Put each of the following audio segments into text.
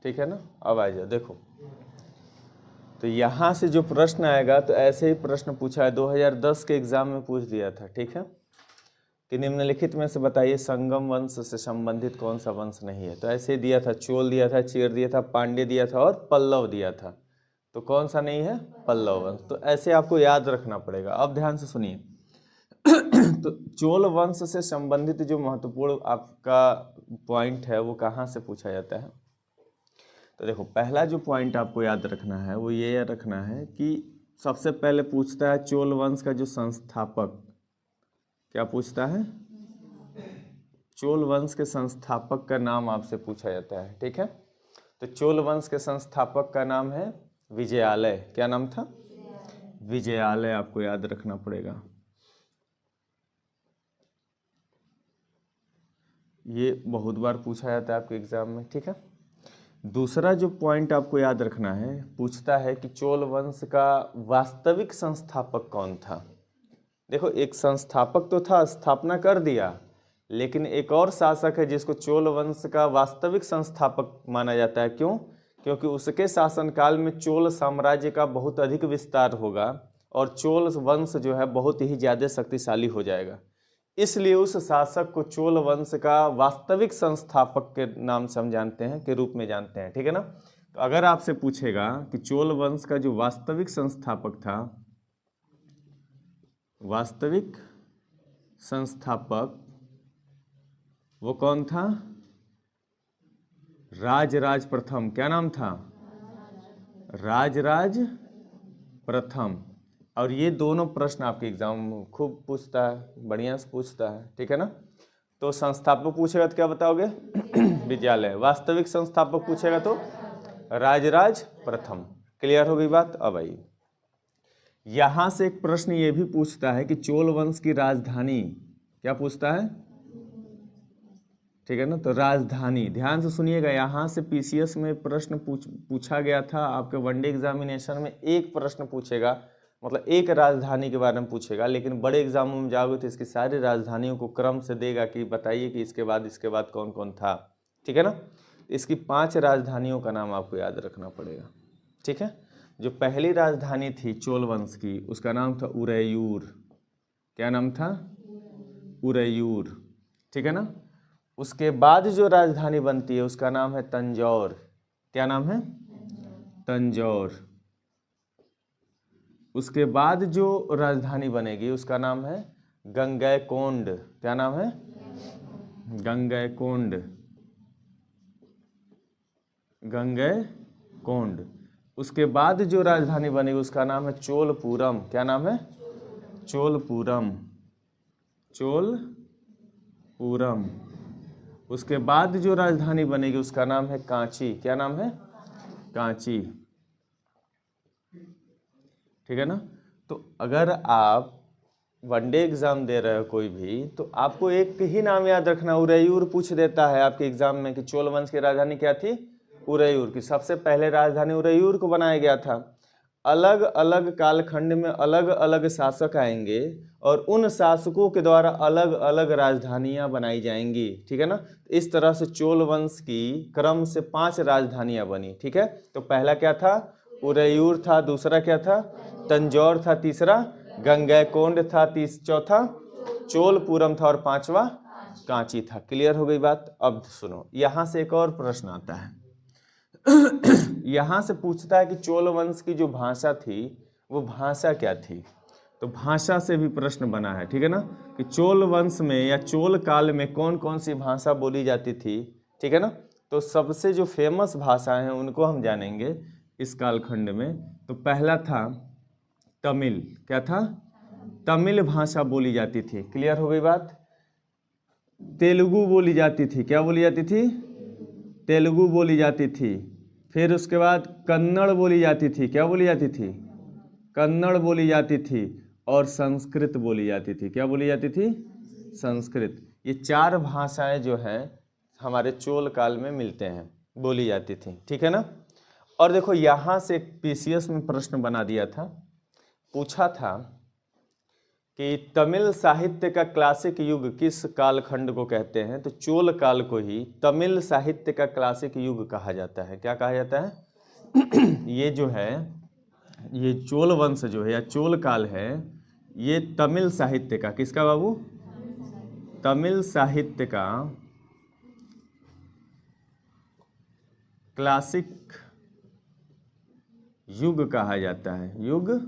ठीक है ना। अब आ जाओ देखो, तो यहाँ से जो प्रश्न आएगा तो ऐसे ही प्रश्न पूछा है 2010 के एग्जाम में पूछ दिया था, ठीक है, कि निम्नलिखित में से बताइए संगम वंश से संबंधित कौन सा वंश नहीं है। तो ऐसे ही दिया था, चोल दिया था, चेर दिया था, पांड्य दिया था और पल्लव दिया था। तो कौन सा नहीं है? पल्लव वंश। तो ऐसे आपको याद रखना पड़ेगा। अब ध्यान से सुनिए तो चोल वंश से संबंधित जो महत्वपूर्ण आपका पॉइंट है वो कहाँ से पूछा जाता है। तो देखो, पहला जो पॉइंट आपको याद रखना है वो ये याद रखना है कि सबसे पहले पूछता है चोल वंश का जो संस्थापक, क्या पूछता है? चोल वंश के संस्थापक का नाम आपसे पूछा जाता है, ठीक है। तो चोल वंश के संस्थापक का नाम है विजयालय। क्या नाम था? विजयालय, आपको याद रखना पड़ेगा। ये बहुत बार पूछा जाता है आपके एग्जाम में, ठीक है। दूसरा जो पॉइंट आपको याद रखना है, पूछता है कि चोल वंश का वास्तविक संस्थापक कौन था। देखो, एक संस्थापक तो था, स्थापना कर दिया, लेकिन एक और शासक है जिसको चोल वंश का वास्तविक संस्थापक माना जाता है। क्यों? क्योंकि उसके शासनकाल में चोल साम्राज्य का बहुत अधिक विस्तार होगा और चोल वंश जो है बहुत ही ज़्यादा शक्तिशाली हो जाएगा। इसलिए उस शासक को चोल वंश का वास्तविक संस्थापक के नाम से हम जानते हैं, के रूप में जानते हैं, ठीक है ना। तो अगर आपसे पूछेगा कि चोल वंश का जो वास्तविक संस्थापक था, वास्तविक संस्थापक वो कौन था? राजराज प्रथम। क्या नाम था? राजराज प्रथम। और ये दोनों प्रश्न आपके एग्जाम में खूब पूछता है, बढ़िया से पूछता है, ठीक है ना। तो संस्थापक पूछेगा तो क्या बताओगे? विद्यालय। वास्तविक संस्थापक पूछेगा तो राजराज प्रथम। क्लियर हो गई बात। अब आइए, यहां से एक प्रश्न ये भी पूछता है कि चोल वंश की राजधानी, क्या पूछता है? ठीक है ना। तो राजधानी, ध्यान से सुनिएगा, यहाँ से पीसीएस में प्रश्न पूछा गया था। आपके वनडे एग्जामिनेशन में एक प्रश्न पूछेगा, मतलब एक राजधानी के बारे में पूछेगा, लेकिन बड़े एग्जामों में जाओगे तो इसकी सारी राजधानियों को क्रम से देगा कि बताइए कि इसके बाद कौन कौन था, ठीक है ना। इसकी 5 राजधानियों का नाम आपको याद रखना पड़ेगा, ठीक है। जो पहली राजधानी थी चोल वंश की, उसका नाम था उरैयूर। क्या नाम था? उरैयूर, ठीक है ना। उसके बाद जो राजधानी बनती है उसका नाम है तंजौर। क्या नाम है? तंजौर। उसके बाद जो राजधानी बनेगी उसका नाम है गंगैकोंड। क्या नाम है? गंगैकोंड। गंगैकोंड। उसके बाद जो राजधानी बनेगी उसका नाम है चोलपुरम। क्या नाम है? चोलपुरम। चोलपुरम। उसके बाद जो राजधानी बनेगी उसका नाम है कांची। क्या नाम है? कांची, ठीक है ना। तो अगर आप वनडे एग्जाम दे रहे हो कोई भी, तो आपको एक ही नाम याद रखना। उरैयूर पूछ देता है आपके एग्जाम में कि चोल वंश की राजधानी क्या थी? उरैयूर की। सबसे पहले राजधानी उरैयूर को बनाया गया था। अलग अलग कालखंड में अलग अलग शासक आएंगे और उन शासकों के द्वारा अलग अलग राजधानियां बनाई जाएंगी, ठीक है ना। इस तरह से चोल वंश की क्रम से 5 राजधानियां बनी, ठीक है। तो पहला क्या था? उरैयूर था। दूसरा क्या था? तंजौर था। तीसरा गंगैकोंड था। चौथा चोलपुरम था और 5वां कांची था। क्लियर हो गई बात। अब सुनो, यहां से एक और प्रश्न आता है। यहां से पूछता है कि चोल वंश की जो भाषा थी वो भाषा क्या थी। तो भाषा से भी प्रश्न बना है, ठीक है ना, कि चोल वंश में या चोल काल में कौन कौन सी भाषा बोली जाती थी, ठीक है ना। तो सबसे जो फेमस भाषाएं हैं उनको हम जानेंगे इस कालखंड में। तो पहला था तमिल। क्या था? तमिल भाषा बोली जाती थी। क्लियर हो गई बात। तेलुगु बोली जाती थी। क्या बोली जाती थी? तेलुगु बोली जाती थी। फिर उसके बाद कन्नड़ बोली जाती थी। क्या बोली जाती थी? कन्नड़ बोली जाती थी। और संस्कृत बोली जाती थी। क्या बोली जाती थी? संस्कृत। ये 4 भाषाएं जो हैं हमारे चोल काल में मिलते हैं, बोली जाती थी, ठीक है ना। और देखो, यहाँ से पीसीएस में प्रश्न बना दिया था, पूछा था कि तमिल साहित्य का क्लासिक युग किस कालखंड को कहते हैं, तो चोल काल को ही तमिल साहित्य का क्लासिक युग कहा जाता है। क्या कहा जाता है? ये जो है, ये चोल वंश जो है या चोल काल है, ये तमिल साहित्य का, किसका बाबू? तमिल साहित्य का क्लासिक युग कहा जाता है। युग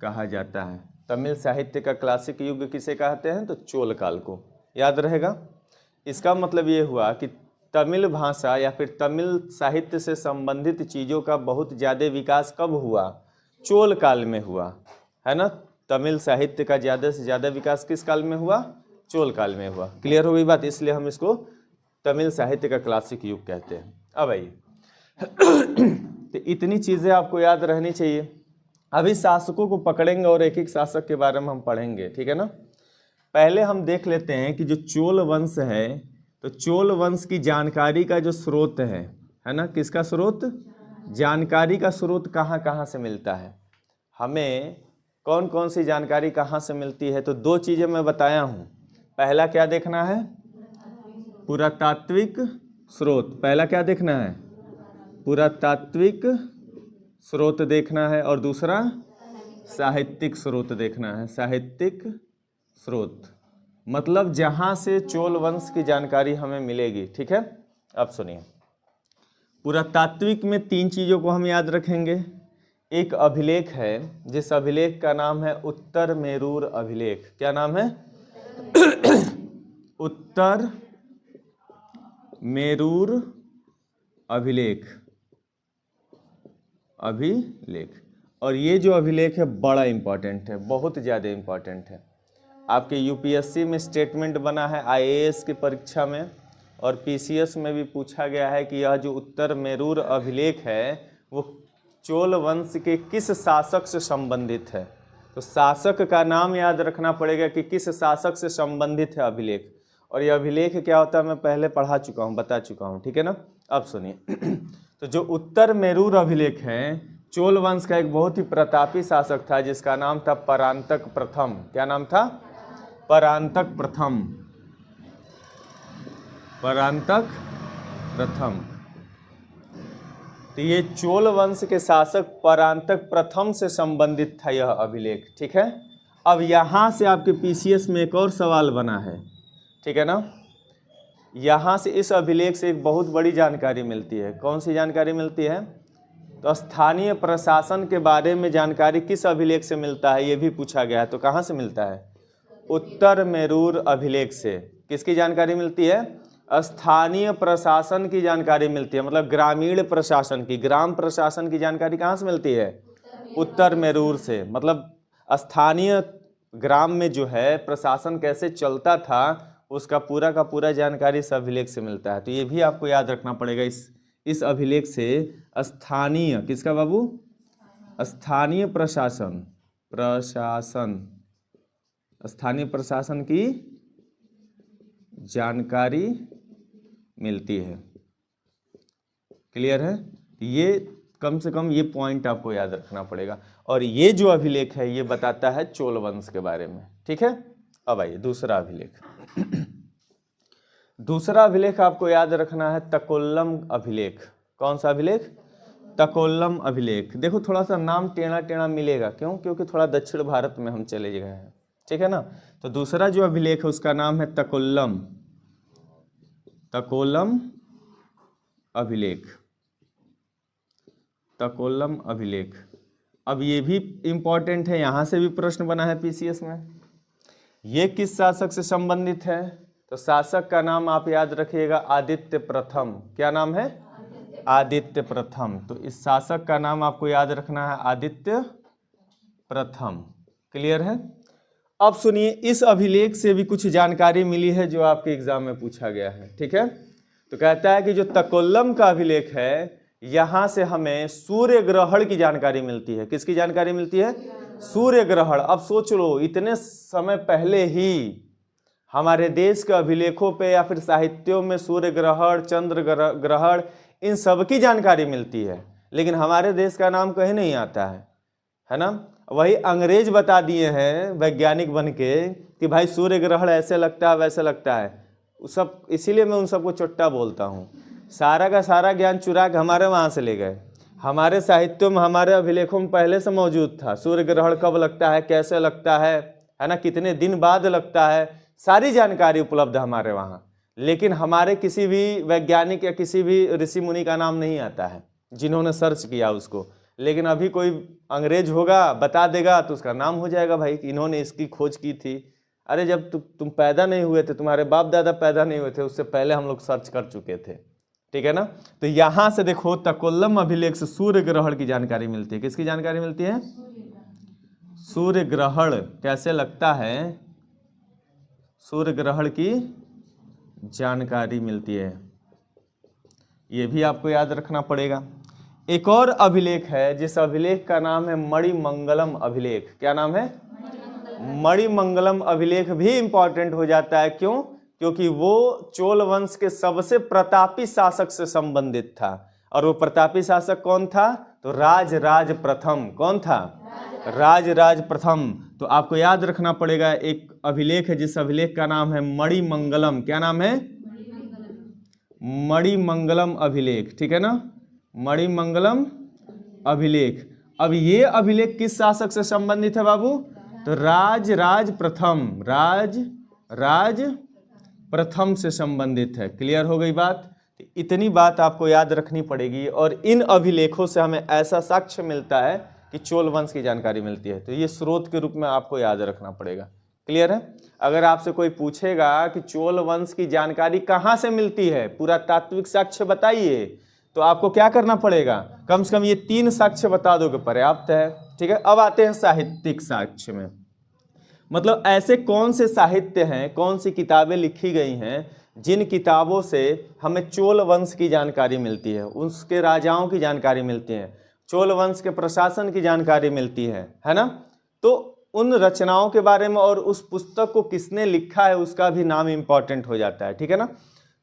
कहा जाता है। तमिल साहित्य का क्लासिक युग किसे कहते हैं? तो चोल काल को। याद रहेगा। इसका मतलब ये हुआ कि तमिल भाषा या फिर तमिल साहित्य से संबंधित चीज़ों का बहुत ज़्यादा विकास कब हुआ? चोल काल में हुआ, है ना। तमिल साहित्य का ज़्यादा से ज़्यादा विकास किस काल में हुआ? चोल काल में हुआ। क्लियर हो गई बात? इसलिए हम इसको तमिल साहित्य का क्लासिक युग कहते हैं। अब आइए, तो इतनी चीज़ें आपको याद रहनी चाहिए। अभी शासकों को पकड़ेंगे और एक एक शासक के बारे में हम पढ़ेंगे, ठीक है ना। पहले हम देख लेते हैं कि जो चोल वंश है, तो चोल वंश की जानकारी का जो स्रोत है ना, किसका स्रोत? जानकारी का स्रोत कहाँ कहाँ से मिलता है, हमें कौन कौन सी जानकारी कहाँ से मिलती है? तो दो चीज़ें मैं बताया हूँ। पहला क्या देखना है? पुरातात्विक स्रोत। पहला क्या देखना है? पुरातात्विक स्रोत देखना है, और दूसरा साहित्यिक स्रोत देखना है। साहित्यिक स्रोत मतलब जहाँ से चोल वंश की जानकारी हमें मिलेगी, ठीक है। अब सुनिए, पुरातात्विक में तीन चीज़ों को हम याद रखेंगे। एक अभिलेख है, जिस अभिलेख का नाम है उत्तर मेरूर अभिलेख। क्या नाम है? उत्तर मेरूर अभिलेख। अभिलेख, और ये जो अभिलेख है बड़ा इंपॉर्टेंट है, बहुत ज़्यादा इंपॉर्टेंट है। आपके यूपीएससी में स्टेटमेंट बना है, आईएएस की परीक्षा में, और पीसीएस में भी पूछा गया है कि यह जो उत्तर मेरूर अभिलेख है वो चोल वंश के किस शासक से संबंधित है। तो शासक का नाम याद रखना पड़ेगा कि किस शासक से संबंधित है अभिलेख। और यह अभिलेख क्या होता है मैं पहले पढ़ा चुका हूँ, बता चुका हूँ, ठीक है ना। अब सुनिए, तो जो उत्तर मेरूर अभिलेख है, चोल वंश का एक बहुत ही प्रतापी शासक था जिसका नाम था परांतक प्रथम। क्या नाम था? परांतक प्रथम। परांतक प्रथम। तो ये चोल वंश के शासक परांतक प्रथम से संबंधित था यह अभिलेख, ठीक है। अब यहाँ से आपके पीसीएस में एक और सवाल बना है, ठीक है ना। यहाँ से इस अभिलेख से एक बहुत बड़ी जानकारी मिलती है। कौन सी जानकारी मिलती है? तो स्थानीय प्रशासन के बारे में जानकारी किस अभिलेख से मिलता है, ये भी पूछा गया है। तो कहाँ से मिलता है? उत्तर मेरूर अभिलेख से। किसकी जानकारी मिलती है? स्थानीय प्रशासन की जानकारी मिलती है, मतलब ग्रामीण प्रशासन की, ग्राम प्रशासन की जानकारी कहाँ से मिलती है? उत्तर मेरूर से। मतलब स्थानीय ग्राम में जो है प्रशासन कैसे चलता था उसका पूरा का पूरा जानकारी इस अभिलेख से मिलता है। तो ये भी आपको याद रखना पड़ेगा। इस अभिलेख से स्थानीय, किसका बाबू? स्थानीय प्रशासन, स्थानीय प्रशासन की जानकारी मिलती है। क्लियर है? ये कम से कम ये पॉइंट आपको याद रखना पड़ेगा। और ये जो अभिलेख है ये बताता है चोल वंश के बारे में, ठीक है। अब आइए दूसरा अभिलेख। दूसरा अभिलेख आपको याद रखना है तकोल्लम अभिलेख। कौन सा अभिलेख? तकोल्लम अभिलेख। देखो थोड़ा सा नाम टेढ़ा टेढ़ा मिलेगा, क्यों? क्योंकि थोड़ा दक्षिण भारत में हम चले गए हैं, ठीक है ना। तो दूसरा जो अभिलेख है उसका नाम है तकोल्लम। तकोल्लम अभिलेख। तकोल्लम अभिलेख। अब ये भी इंपॉर्टेंट है, यहाँ से भी प्रश्न बना है पीसीएस में। ये किस शासक से संबंधित है? तो शासक का नाम आप याद रखिएगा आदित्य प्रथम। क्या नाम है? आदित्य प्रथम। तो इस शासक का नाम आपको याद रखना है आदित्य प्रथम। क्लियर है? अब सुनिए, इस अभिलेख से भी कुछ जानकारी मिली है जो आपके एग्जाम में पूछा गया है, ठीक है। तो कहता है कि जो तकोल्लम का अभिलेख है यहाँ से हमें सूर्य ग्रहण की जानकारी मिलती है। किसकी जानकारी मिलती है? सूर्य ग्रहण। अब सोच लो, इतने समय पहले ही हमारे देश के अभिलेखों पे या फिर साहित्यों में सूर्य ग्रहण, चंद्र ग्रहण, इन सब की जानकारी मिलती है, लेकिन हमारे देश का नाम कहीं नहीं आता है ना। वही अंग्रेज बता दिए हैं वैज्ञानिक बन के कि भाई सूर्य ग्रहण ऐसे लगता है वैसे लगता है, सब इसीलिए मैं उन सबको चुट्टा बोलता हूँ। सारा का सारा ज्ञान चुरा के हमारे वहाँ से ले गए। हमारे साहित्यों में, हमारे अभिलेखों में पहले से मौजूद था सूर्य ग्रहण कब लगता है, कैसे लगता है ना, कितने दिन बाद लगता है, सारी जानकारी उपलब्ध है हमारे वहाँ। लेकिन हमारे किसी भी वैज्ञानिक या किसी भी ऋषि मुनि का नाम नहीं आता है जिन्होंने सर्च किया उसको। लेकिन अभी कोई अंग्रेज होगा बता देगा तो उसका नाम हो जाएगा भाई कि इन्होंने इसकी खोज की थी। अरे जब तुम पैदा नहीं हुए थे, तुम्हारे बाप दादा पैदा नहीं हुए थे, उससे पहले हम लोग सर्च कर चुके थे। ठीक है ना। तो यहाँ से देखो तकोल्लम अभिलेख से सूर्य ग्रहण की जानकारी मिलती है। किसकी जानकारी मिलती है? सूर्य ग्रहण कैसे लगता है, सूर्य ग्रहण की जानकारी मिलती है। ये भी आपको याद रखना पड़ेगा। एक और अभिलेख है जिस अभिलेख का नाम है मणिमंगलम अभिलेख। क्या नाम है? मणिमंगलम अभिलेख भी इंपॉर्टेंट हो जाता है। क्यों? क्योंकि वो चोल वंश के सबसे प्रतापी शासक से संबंधित था। और वो प्रतापी शासक कौन था? तो राज प्रथम। कौन था? राज प्रथम। तो आपको याद रखना पड़ेगा एक अभिलेख है जिस अभिलेख का नाम है मणिमंगलम। क्या नाम है? मणिमंगलम अभिलेख। ठीक है ना, मणिमंगलम अभिलेख। अब ये अभिलेख किस शासक से संबंधित है बाबू? तो राज प्रथम से संबंधित है। क्लियर हो गई बात? इतनी बात आपको याद रखनी पड़ेगी। और इन अभिलेखों से हमें ऐसा साक्ष्य मिलता है कि चोल वंश की जानकारी मिलती है। तो ये स्रोत के रूप में आपको याद रखना पड़ेगा। क्लियर है? अगर आपसे कोई पूछेगा कि चोल वंश की जानकारी कहाँ से मिलती है, पूरा तात्विक साक्ष्य बताइए, तो आपको क्या करना पड़ेगा? कम से कम ये 3 साक्ष्य बता दोगे पर्याप्त है। ठीक है। अब आते हैं साहित्यिक साक्ष्य में। मतलब ऐसे कौन से साहित्य हैं, कौन सी किताबें लिखी गई हैं जिन किताबों से हमें चोल वंश की जानकारी मिलती है, उसके राजाओं की जानकारी मिलती है, चोल वंश के प्रशासन की जानकारी मिलती है ना। तो उन रचनाओं के बारे में और उस पुस्तक को किसने लिखा है उसका भी नाम इंपॉर्टेंट हो जाता है। ठीक है ना।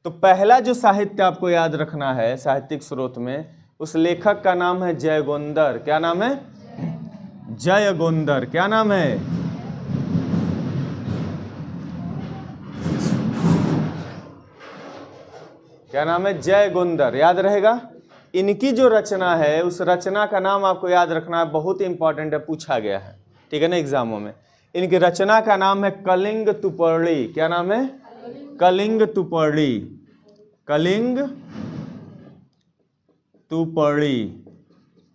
तो पहला जो साहित्य आपको याद रखना है साहित्यिक स्रोत में, उस लेखक का नाम है जयगोंदर। क्या नाम है? जयगोंदर। क्या नाम है? क्या नाम है? जयगोंदर। याद रहेगा। इनकी जो रचना है उस रचना का नाम आपको याद रखना है, बहुत इंपॉर्टेंट है, पूछा गया है। ठीक है ना एग्जामों में। इनकी रचना का नाम है कलिंग तुपर्णी। क्या नाम है? कलिंग तुपर्णी। कलिंग तुपर्णी।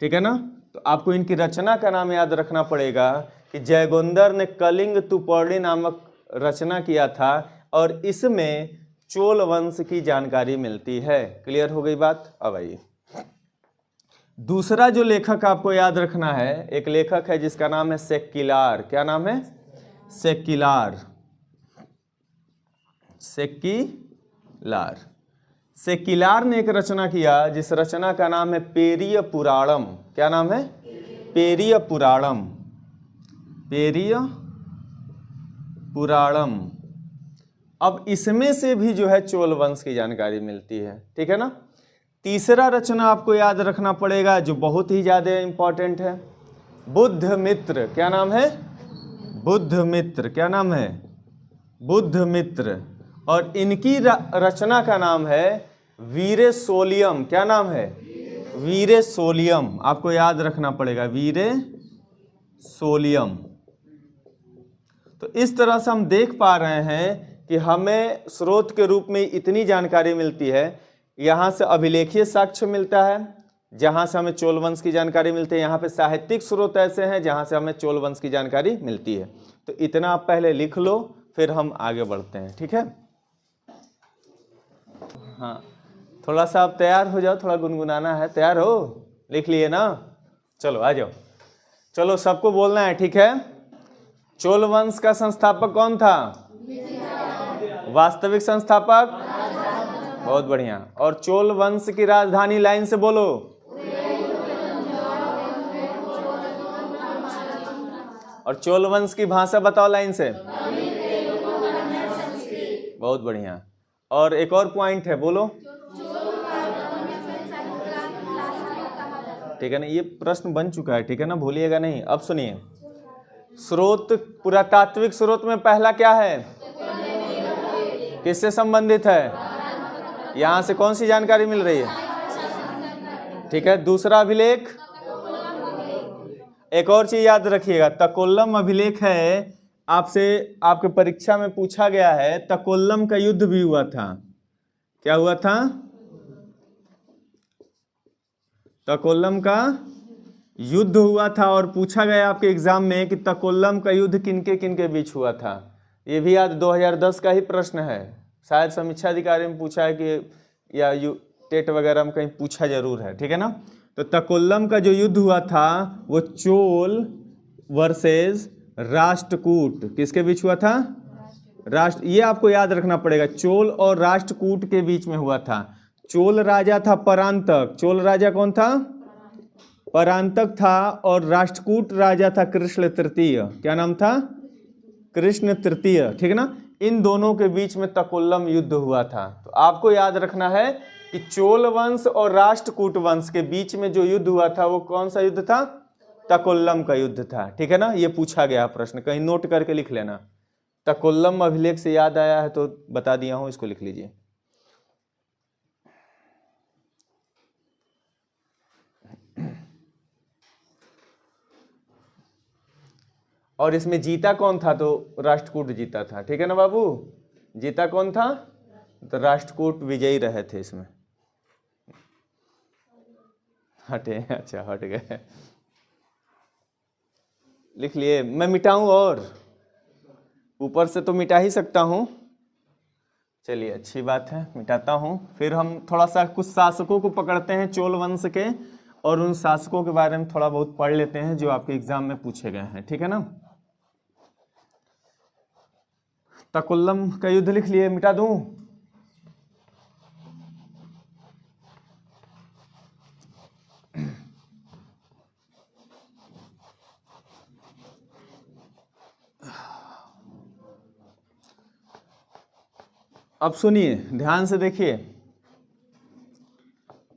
ठीक है ना। तो आपको इनकी रचना का नाम याद रखना पड़ेगा कि जयगोंदर ने कलिंग तुपर्णी नामक रचना किया था और इसमें चोल वंश की जानकारी मिलती है। क्लियर हो गई बात? अब आइए दूसरा जो लेखक आपको याद रखना है, एक लेखक है जिसका नाम है सेक्किलार। क्या नाम है? सेक्किलार। सेक्किलार। सेक्किलार ने एक रचना किया जिस रचना का नाम है पेरिय पुराणम। क्या नाम है? पेरिय पुराणम। पेरिय पुराणम। अब इसमें से भी जो है चोल वंश की जानकारी मिलती है। ठीक है ना। तीसरा रचना आपको याद रखना पड़ेगा जो बहुत ही ज्यादा इंपॉर्टेंट है, बुद्धमित्र। क्या नाम है? बुद्धमित्र। क्या नाम है? बुद्धमित्र। और इनकी रचना का नाम है वीरे सोलियम। क्या नाम है? वीरे सोलियम। आपको याद रखना पड़ेगा वीरे सोलियम। तो इस तरह से हम देख पा रहे हैं कि हमें स्रोत के रूप में इतनी जानकारी मिलती है। यहाँ से अभिलेखीय साक्ष्य मिलता है जहाँ से हमें चोल वंश की जानकारी मिलती है। यहाँ पे साहित्यिक स्रोत ऐसे हैं जहाँ से हमें चोल वंश की जानकारी मिलती है। तो इतना आप पहले लिख लो, फिर हम आगे बढ़ते हैं। ठीक है। हाँ, थोड़ा सा आप तैयार हो जाओ, थोड़ा गुनगुनाना है। तैयार हो? लिख लिए ना? चलो आ जाओ। चलो सबको बोलना है। ठीक है। चोल वंश का संस्थापक कौन था? वास्तविक संस्थापक? बहुत बढ़िया। और चोल वंश की राजधानी लाइन से बोलो। और चोल वंश की भाषा बताओ लाइन से। बहुत बढ़िया। और एक और पॉइंट है, बोलो। ठीक है ना, ये प्रश्न बन चुका है। ठीक है ना, भूलिएगा नहीं। अब सुनिए, स्रोत, पुरातात्विक स्रोत में पहला क्या है? किससे संबंधित है? यहां से कौन सी जानकारी मिल रही है? ठीक है। दूसरा अभिलेख, एक और चीज याद रखिएगा, तकोल्लम अभिलेख है, आपसे आपके परीक्षा में पूछा गया है, तकोल्लम का युद्ध भी हुआ था। क्या हुआ था? तकोल्लम का युद्ध हुआ था और पूछा गया आपके एग्जाम में कि तकोल्लम का युद्ध किनके किनके बीच हुआ था। ये भी आज 2010 का ही प्रश्न है, शायद समीक्षा अधिकारी में पूछा है कि या टेट वगैरह में कहीं पूछा जरूर है। ठीक है ना। तो तकोल्लम का जो युद्ध हुआ था वो चोल वर्सेस राष्ट्रकूट, किसके बीच हुआ था? ये आपको याद रखना पड़ेगा, चोल और राष्ट्रकूट के बीच में हुआ था। चोल राजा था परांतक, चोल राजा कौन था? परांतक था। और राष्ट्रकूट राजा था कृष्ण तृतीय। क्या नाम था? कृष्ण तृतीय। ठीक है ना। इन दोनों के बीच में तकोल्लम युद्ध हुआ था। तो आपको याद रखना है कि चोल वंश और राष्ट्रकूट वंश के बीच में जो युद्ध हुआ था वो कौन सा युद्ध था? तकोल्लम का युद्ध था। ठीक है ना। ये पूछा गया प्रश्न, कहीं नोट करके लिख लेना। तकोल्लम अभिलेख से याद आया है तो बता दिया हूं, इसको लिख लीजिए। और इसमें जीता कौन था? तो राष्ट्रकूट जीता था। ठीक है ना बाबू। जीता कौन था? तो राष्ट्रकूट विजयी रहे थे इसमें। हटे, अच्छा हट गए, लिख लिए। मैं मिटाऊं और ऊपर से तो मिटा ही सकता हूं। चलिए अच्छी बात है, मिटाता हूं। फिर हम थोड़ा सा कुछ शासकों को पकड़ते हैं चोल वंश के, और उन शासकों के बारे में थोड़ा बहुत पढ़ लेते हैं जो आपके एग्जाम में पूछे गए हैं। ठीक है ना। तकोल्लम का युद्ध लिख लिए, मिटा दूं? अब सुनिए, ध्यान से देखिए।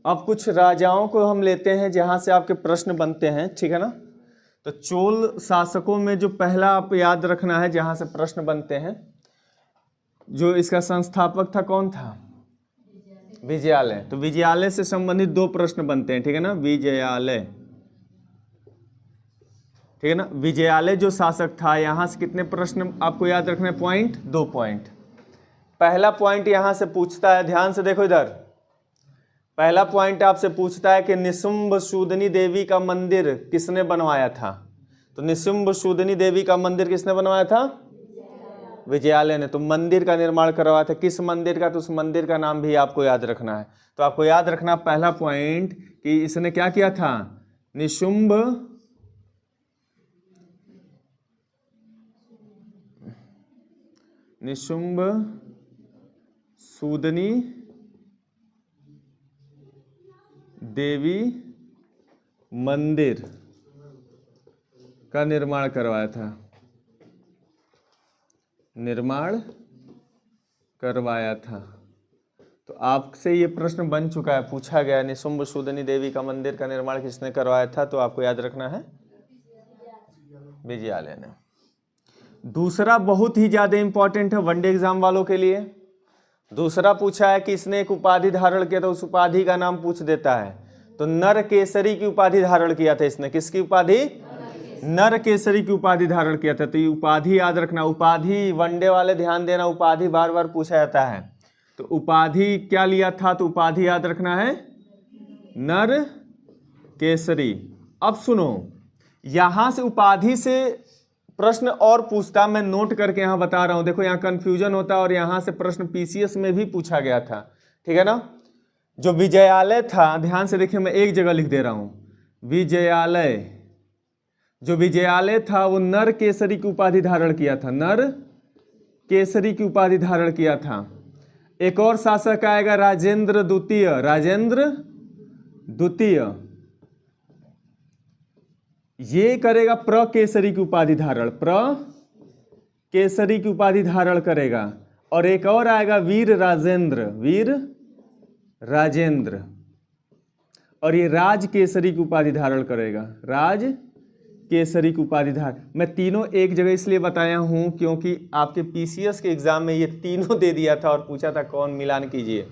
अब कुछ राजाओं को हम लेते हैं जहां से आपके प्रश्न बनते हैं। ठीक है ना। तो चोल शासकों में जो पहला आप याद रखना है जहां से प्रश्न बनते हैं, जो इसका संस्थापक था कौन था? विजयालय। तो विजयालय से संबंधित दो प्रश्न बनते हैं। ठीक है ना। विजयालय, ठीक है ना। विजयालय जो शासक था, यहां से कितने प्रश्न आपको याद रखने? Point, 2 point. पहला पॉइंट यहां से पूछता है, ध्यान से देखो इधर। पहला पॉइंट आपसे पूछता है कि निशुंभ सूदनी देवी का मंदिर किसने बनवाया था? तो निशुंभ सूदनी देवी का मंदिर किसने बनवाया था? विजयालय ने। तो मंदिर का निर्माण करवाया था। किस मंदिर का? तो उस मंदिर का नाम भी आपको याद रखना है। तो आपको याद रखना पहला पॉइंट कि इसने क्या किया था? निशुंभ सूदनी देवी मंदिर का निर्माण करवाया था। तो आपसे ये प्रश्न बन चुका है, पूछा गया निशुंभ सूदनी देवी का मंदिर का निर्माण किसने करवाया था? तो आपको याद रखना है विजयालय ने। दूसरा बहुत ही ज्यादा इंपॉर्टेंट है वनडे एग्जाम वालों के लिए। दूसरा पूछा है कि इसने एक उपाधि धारण किया था, उस उपाधि का नाम पूछ देता है। तो नर केसरी की उपाधि धारण किया था इसने। किसकी उपाधि? नर केसरी की उपाधि धारण किया था। तो ये उपाधि याद रखना। उपाधि वनडे वाले ध्यान देना, उपाधि बार बार पूछा जाता है। तो उपाधि क्या लिया था? तो उपाधि याद रखना है नर केसरी। अब सुनो, यहां से उपाधि से प्रश्न और पूछता, मैं नोट करके यहां बता रहा हूं। देखो यहां कंफ्यूजन होता है, और यहां से प्रश्न पीसीएस में भी पूछा गया था। ठीक है ना। जो विजयालय था, ध्यान से देखिए, मैं एक जगह लिख दे रहा हूं। विजयालय, जो विजयालय था वो नर केसरी की उपाधि धारण किया था। नर केसरी की उपाधि धारण किया था। एक और शासक आएगा राजेंद्र द्वितीय। राजेंद्र द्वितीय ये करेगा प्रकेसरी की उपाधि धारण। प्रकेसरी की उपाधि धारण करेगा। और एक और आएगा वीर राजेंद्र। वीर राजेंद्र, और ये राज केसरी की उपाधि धारण करेगा। राज केसरी की उपाधि धारण। मैं तीनों एक जगह इसलिए बताया हूं क्योंकि आपके पीसीएस के एग्जाम में ये तीनों दे दिया था और पूछा था कौन मिलान कीजिए,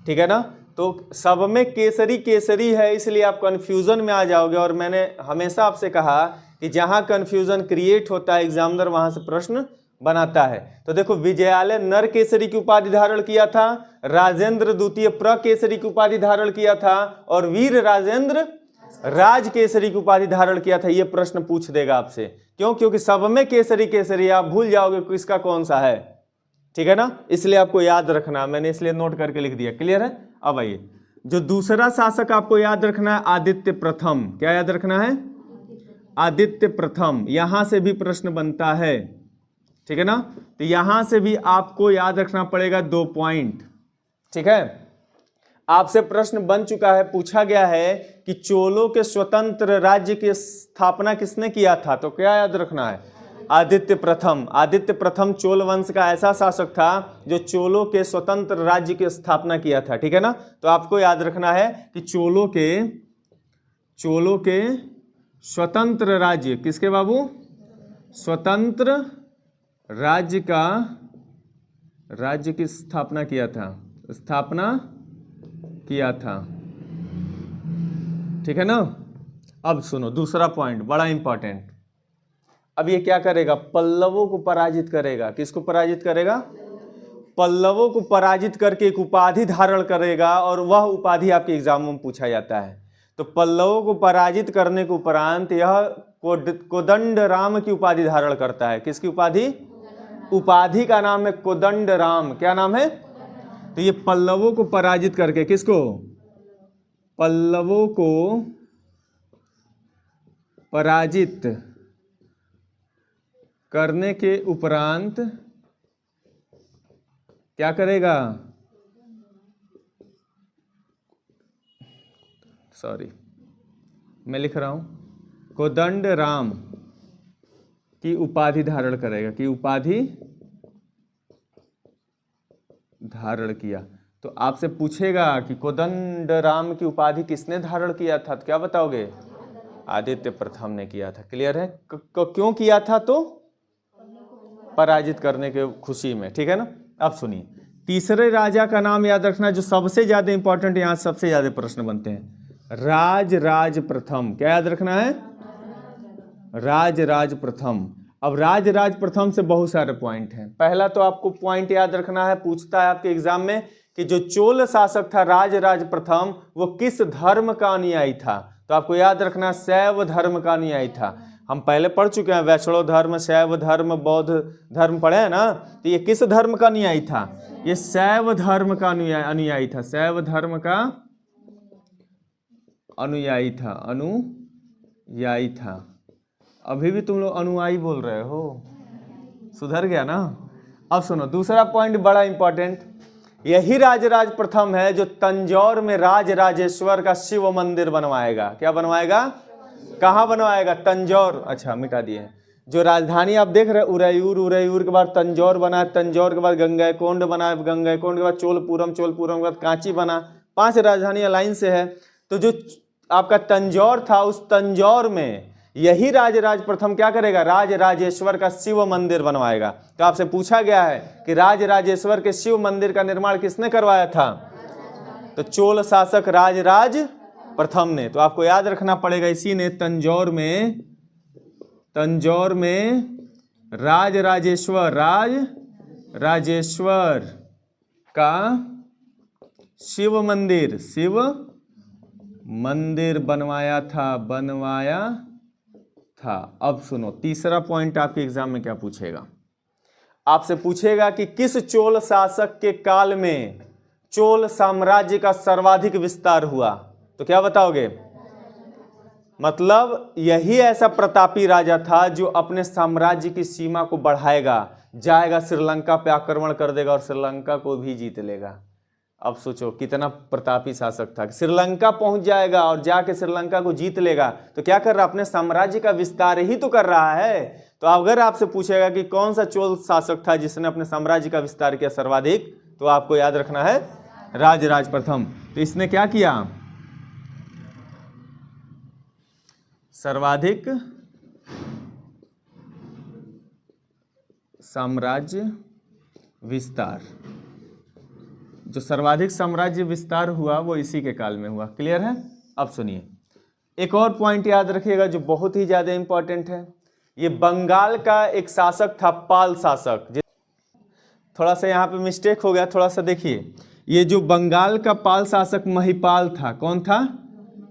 ठीक है ना। तो सब में केसरी केसरी है, इसलिए आप कंफ्यूजन में आ जाओगे। और मैंने हमेशा आपसे कहा कि जहां कंफ्यूजन क्रिएट होता है एग्जामिनर वहां से प्रश्न बनाता है। तो देखो, विजयालय नर केसरी की उपाधि धारण किया था, राजेंद्र द्वितीय प्रकेसरी की उपाधि धारण किया था, और वीर राजेंद्र राज केसरी की उपाधि धारण किया था। ये प्रश्न पूछ देगा आपसे, क्यों? क्योंकि सब में केसरी केसरी, आप भूल जाओगे किसका कौन सा है, ठीक है ना। इसलिए आपको याद रखना, मैंने इसलिए नोट करके लिख दिया। क्लियर है? अब आइए, जो दूसरा शासक आपको याद रखना है आदित्य प्रथम। क्या याद रखना है? आदित्य प्रथम। यहां से भी प्रश्न बनता है, ठीक है ना। तो यहां से भी आपको याद रखना पड़ेगा 2 पॉइंट, ठीक है। आपसे प्रश्न बन चुका है, पूछा गया है कि चोलों के स्वतंत्र राज्य की स्थापना किसने किया था? तो क्या याद रखना है? आदित्य प्रथम। आदित्य प्रथम चोल वंश का ऐसा शासक था जो चोलों के स्वतंत्र राज्य की स्थापना किया था, ठीक है ना। तो आपको याद रखना है कि चोलों के स्वतंत्र राज्य, किसके बाबू? स्वतंत्र राज्य की स्थापना किया था, ठीक है ना। अब सुनो दूसरा पॉइंट, बड़ा इंपॉर्टेंट। अब ये क्या करेगा? पल्लवों को पराजित करेगा। किसको पराजित करेगा? पल्लवों को पराजित करके एक उपाधि धारण करेगा, और वह उपाधि आपके एग्जामों में पूछा जाता है। तो पल्लवों को पराजित करने के उपरांत यह कोदंड राम की उपाधि धारण करता है। किसकी उपाधि? उपाधि का नाम है कोदंड राम। क्या नाम है? तो ये पल्लवों को पराजित करके, किसको? पल्लवों को पराजित करने के उपरांत क्या करेगा? सॉरी, मैं लिख रहा हूं, कोदंड राम की उपाधि धारण करेगा, कि उपाधि धारण किया। तो आपसे पूछेगा कि कोदंड राम की उपाधि किसने धारण किया था? तो क्या बताओगे? आदित्य प्रथम ने किया था। क्लियर है? क्यों किया था? तो पराजित करने के खुशी में, ठीक है ना। अब सुनिए, तीसरे राजा का नाम याद रखना जो सबसे ज्यादा इंपॉर्टेंट, यहां सबसे ज्यादा प्रश्न बनते हैं। राज प्रथम। क्या याद रखना है? राज प्रथम। अब राज प्रथम से बहुत सारे पॉइंट हैं। पहला तो आपको पॉइंट याद रखना है, पूछता है आपके एग्जाम में कि जो चोल शासक था राज प्रथम, वो किस धर्म का अनुयायी था? तो आपको याद रखना शैव धर्म का अनुयायी था। हम पहले पढ़ चुके हैं, वैष्णव धर्म, शैव धर्म, बौद्ध धर्म पढ़े हैं ना। तो ये किस धर्म का अनुयायी था? ये शैव धर्म का अनुयायी था। शैव धर्म का अनुयायी था। अभी भी तुम लोग अनुयायी बोल रहे हो, सुधर गया ना। अब सुनो दूसरा पॉइंट बड़ा इंपॉर्टेंट। यही राज प्रथम है जो तंजौर में राजराजेश्वर का शिव मंदिर बनवाएगा। क्या बनवाएगा? कहाँ बनवाएगा? तंजौर। अच्छा, मिटा दिए। जो राजधानी आप देख रहे हैं उरैयूर के बाद तंजौर बना, तंजौर के बाद गंगैकोंड बना, गंगैकोंड के बाद चोलपुरम के बाद कांची बना। 5 राजधानियां लाइन से है। तो जो आपका तंजौर था, उस तंजौर में यही राज प्रथम क्या करेगा? राजराजेश्वर का शिव मंदिर बनवाएगा। तो आपसे पूछा गया है कि राजराजेश्वर के शिव मंदिर का निर्माण किसने करवाया था? तो चोल शासक राज प्रथम ने। तो आपको याद रखना पड़ेगा, इसी ने तंजौर में राजराजेश्वर का शिव मंदिर बनवाया था। अब सुनो तीसरा पॉइंट आपके एग्जाम में क्या पूछेगा? आपसे पूछेगा कि किस चोल शासक के काल में चोल साम्राज्य का सर्वाधिक विस्तार हुआ? तो क्या बताओगे? मतलब यही ऐसा प्रतापी राजा था जो अपने साम्राज्य की सीमा को बढ़ाएगा, जाएगा श्रीलंका पे आक्रमण कर देगा और श्रीलंका को भी जीत लेगा। अब सोचो कितना प्रतापी शासक था। श्रीलंका पहुंच जाएगा और जाके श्रीलंका को जीत लेगा। तो क्या कर रहा है? अपने साम्राज्य का विस्तार ही तो कर रहा है। तो अगर आपसे पूछेगा कि कौन सा चोल शासक था जिसने अपने साम्राज्य का विस्तार किया सर्वाधिक, तो आपको याद रखना है राज प्रथम। तो इसने क्या किया? सर्वाधिक साम्राज्य विस्तार, जो सर्वाधिक साम्राज्य विस्तार हुआ वो इसी के काल में हुआ। क्लियर है? अब सुनिए, एक और पॉइंट याद रखिएगा जो बहुत ही ज्यादा इंपॉर्टेंट है। ये बंगाल का एक शासक था, पाल शासक। थोड़ा सा यहाँ पे मिस्टेक हो गया, थोड़ा सा देखिए। ये जो बंगाल का पाल शासक महिपाल था, कौन था?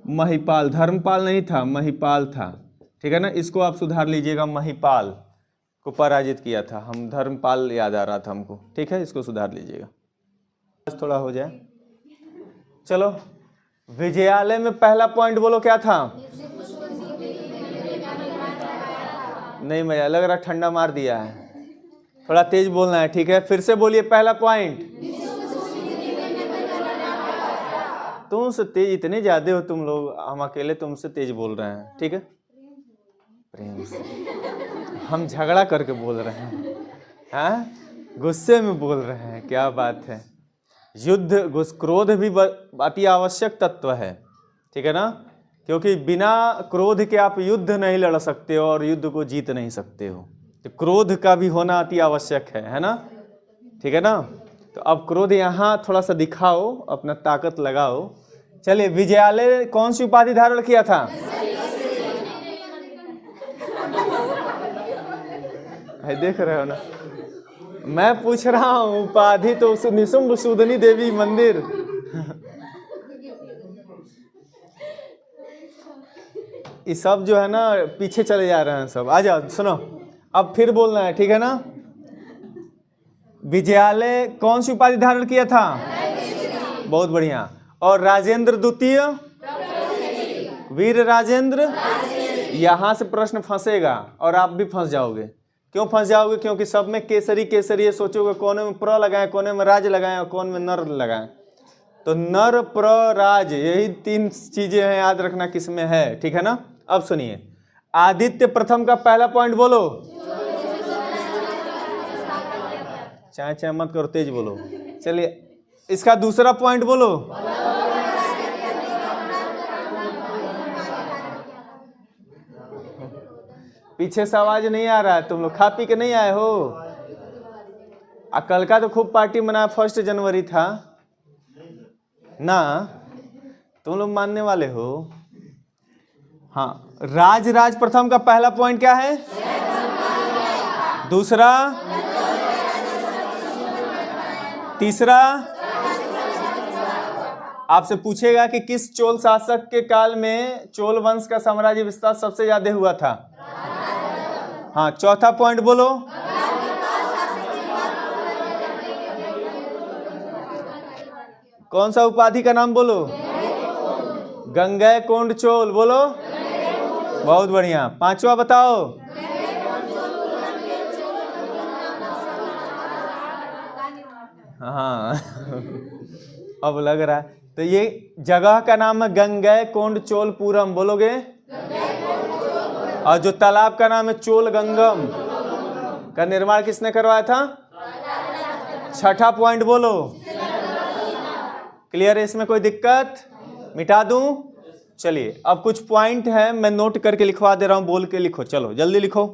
महिपाल, धर्मपाल नहीं था, महिपाल था। ठीक है ना, इसको आप सुधार लीजिएगा। महिपाल को पराजित किया था, हम धर्मपाल याद आ रहा था हमको। ठीक है, इसको सुधार लीजिएगा, थोड़ा हो जाए। चलो, विजयालय में पहला पॉइंट बोलो, क्या था? नहीं, मजा लग रहा, ठंडा मार दिया है, थोड़ा तेज बोलना है। ठीक है, फिर से बोलिए पहला पॉइंट। तुमसे तेज इतने ज्यादा हो तुम लोग, हम अकेले तुमसे तेज बोल रहे हैं। ठीक है, प्रेम से हम झगड़ा करके बोल रहे हैं, हाँ, गुस्से में बोल रहे हैं। क्या बात है। युद्ध, क्रोध भी अति आवश्यक तत्व है। ठीक है ना, क्योंकि बिना क्रोध के आप युद्ध नहीं लड़ सकते हो और युद्ध को जीत नहीं सकते हो। तो क्रोध का भी होना अति आवश्यक है ना। ठीक है ना, तो अब क्रोध यहाँ थोड़ा सा दिखाओ, अपना ताकत लगाओ। चलिए, विजयालय कौन सी उपाधि धारण किया था? देख रहे हो ना, मैं पूछ रहा हूं उपाधि तो निशुंभ सूदनी देवी मंदिर। ये सब जो है ना पीछे चले जा रहे हैं सब। आ जाओ, सुनो, अब फिर बोलना है। ठीक है ना, विजयालय कौन सी उपाधि धारण किया था? बहुत बढ़िया। और राजेंद्र द्वितीय, वीर राजेंद्र। यहां से प्रश्न फंसेगा और आप भी फंस जाओगे। क्यों फंस जाओगे? क्योंकि सब में केसरी केसरी ये सोचोगे, कोने में प्र लगाएं, कोने में राज लगाएं और कोने में नर लगाएं। तो नर, प्र, राज, यही तीन चीजें हैं, याद रखना किस में है। ठीक है ना। अब सुनिए, आदित्य प्रथम का पहला पॉइंट बोलो। चाहे चाहे मत करो, तेज बोलो। चलिए, इसका दूसरा पॉइंट बोलो। पीछे से आवाज नहीं आ रहा है, तुम लोग खा पी के नहीं आए हो? कल का तो खूब पार्टी मनाया, 1 जनवरी था ना, तुम लोग मानने वाले हो। हाँ, राज प्रथम का पहला पॉइंट क्या है? दूसरा, तीसरा, आपसे पूछेगा कि किस चोल शासक के काल में चोल वंश का साम्राज्य विस्तार सबसे ज्यादा हुआ था? हाँ, चौथा पॉइंट बोलो। कौन सा उपाधि का नाम बोलो? गंगैकोंड चोल, बोलो। बहुत बढ़िया। पांचवा बताओ। हाँ अब लग रहा है। तो ये जगह का नाम है गंगैकोंड चोलपुरम, बोलोगे? और जो तालाब का नाम है चोल गंगम का निर्माण किसने करवाया था? छठा पॉइंट बोलो। क्लियर है? इसमें कोई दिक्कत? मिटा दूं? चलिए, अब कुछ पॉइंट है, मैं नोट करके लिखवा दे रहा हूं, बोल के लिखो। चलो जल्दी लिखो।